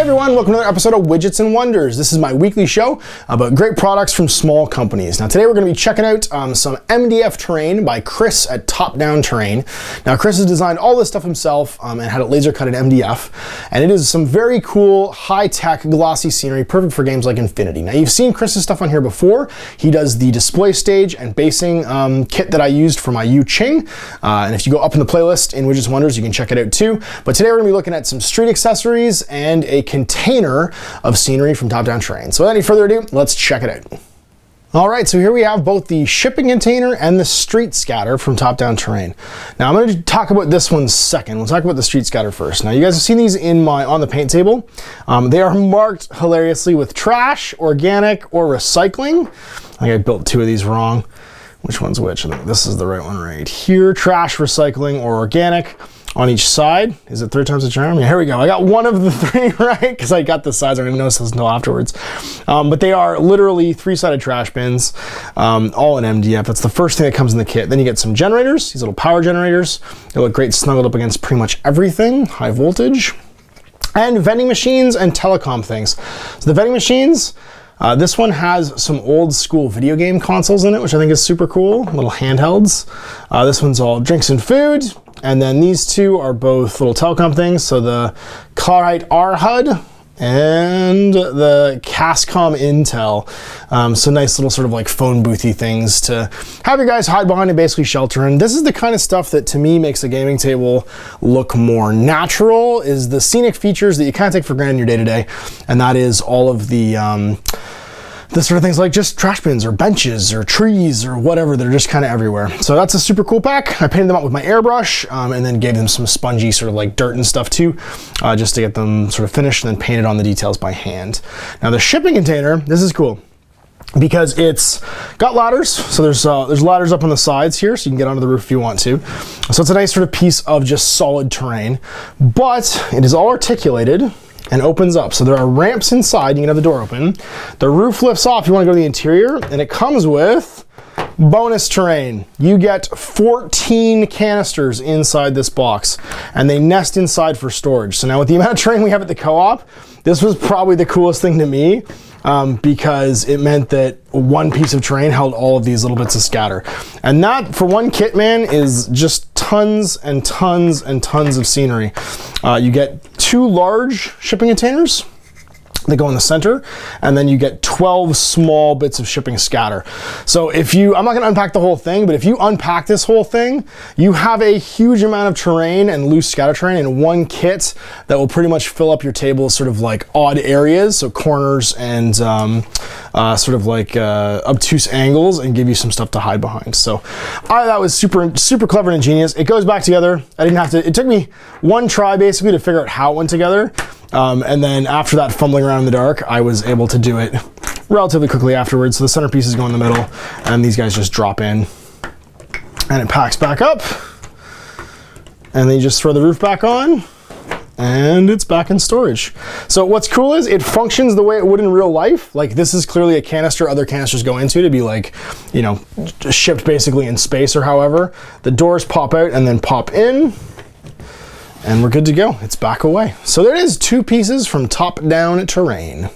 everyone, welcome to another episode of Widgets and Wonders. This is my weekly show about great products from small companies. Now today we're going to be checking out some MDF terrain by Chris at Top Down Terrain. Now Chris has designed all this stuff himself and had it laser cut in MDF, and it is some very cool, high-tech, glossy scenery, perfect for games like Infinity. Now you've seen Chris's stuff on here before. He does the display stage and basing kit that I used for my Yu Ching, and if you go up in the playlist in Widgets and Wonders, you can check it out too. But today we're going to be looking at some street accessories and a container of scenery from Top Down Terrain. So without any further ado, let's check it out. All right, so here we have both the shipping container and the street scatter from Top Down Terrain. Now I'm going to talk about this one second. We'll talk about the street scatter first. Now you guys have seen these on the paint table. They are marked hilariously with trash, organic, or recycling. I think I built two of these wrong. Which one's which? I think this is the right one right here. Trash, recycling, or organic on each side. Is it 3 times the charm? Yeah, here we go. I got one of the 3 right because I got the sides. I didn't even notice this until afterwards. But they are literally 3-sided trash bins, all in MDF. That's the first thing that comes in the kit. Then you get some generators, these little power generators. They look great snuggled up against pretty much everything, high voltage. And vending machines and telecom things. So the vending machines, this one has some old school video game consoles in it, which I think is super cool, little handhelds. This one's all drinks and food. And then these two are both little telecom things. So the Clarite R HUD and the Cascom Intel. So nice little sort of like phone boothy things to have your guys hide behind and basically shelter. And this is the kind of stuff that to me makes a gaming table look more natural, is the scenic features that you kind of take for granted in your day-to-day. And that is all of the sort of things like just trash bins or benches or trees or whatever. They're just kind of everywhere. So that's a super cool pack. I painted them up with my airbrush and then gave them some spongy sort of like dirt and stuff too, just to get them sort of finished and then painted on the details by hand. Now the shipping container, this is cool because it's got ladders. So there's ladders up on the sides here, so you can get onto the roof if you want to. So it's a nice sort of piece of just solid terrain, but it is all articulated and opens up. So there are ramps inside, you can have the door open. The roof lifts off if you want to go to the interior, and it comes with bonus terrain. You get 14 canisters inside this box, and they nest inside for storage. So now with the amount of terrain we have at the co-op, this was probably the coolest thing to me, because it meant that one piece of terrain held all of these little bits of scatter. And that, for one kit, man, is just tons and tons and tons of scenery. You get 2 large shipping containers that go in the center, and then you get 12 small bits of shipping scatter. So if you, I'm not gonna unpack the whole thing, but if you unpack this whole thing, you have a huge amount of terrain and loose scatter terrain in one kit that will pretty much fill up your table sort of like odd areas, so corners and sort of like obtuse angles, and give you some stuff to hide behind. So that was super clever and ingenious. It goes back together. I didn't have to, it took me one try basically to figure out how it went together. And then after that fumbling around in the dark, I was able to do it relatively quickly afterwards. So the centerpieces go in the middle, and these guys just drop in, and it packs back up, and then you just throw the roof back on, and it's back in storage. So what's cool is it functions the way it would in real life. Like this is clearly a canister other canisters go into to be like, you know, shipped basically in space or however. The doors pop out and then pop in, and we're good to go. It's back away. So there it is, 2 pieces from Top Down Terrain.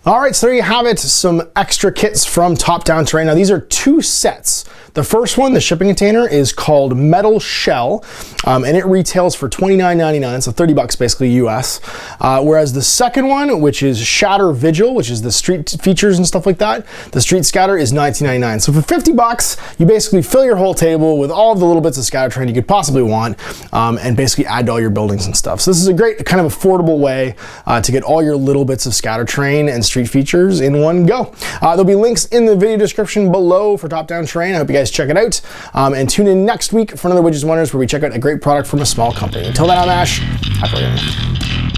All right, so there you have it, some extra kits from Top Down Terrain. Now these are 2 sets. The first one, the shipping container, is called Metal Shell, and it retails for $29.99, so 30 bucks basically US. Whereas the second one, which is Shatter Vigil, which is the street features and stuff like that, the street scatter is $19.99. So for 50 bucks, you basically fill your whole table with all of the little bits of scatter terrain you could possibly want, and basically add to all your buildings and stuff. So this is a great kind of affordable way to get all your little bits of scatter terrain and street features in one go. There'll be links in the video description below for Top Down Terrain. I hope you guys check it out, and tune in next week for another Widgets and Wonders where we check out a great product from a small company. Until then, I'm Ash. Happy gaming.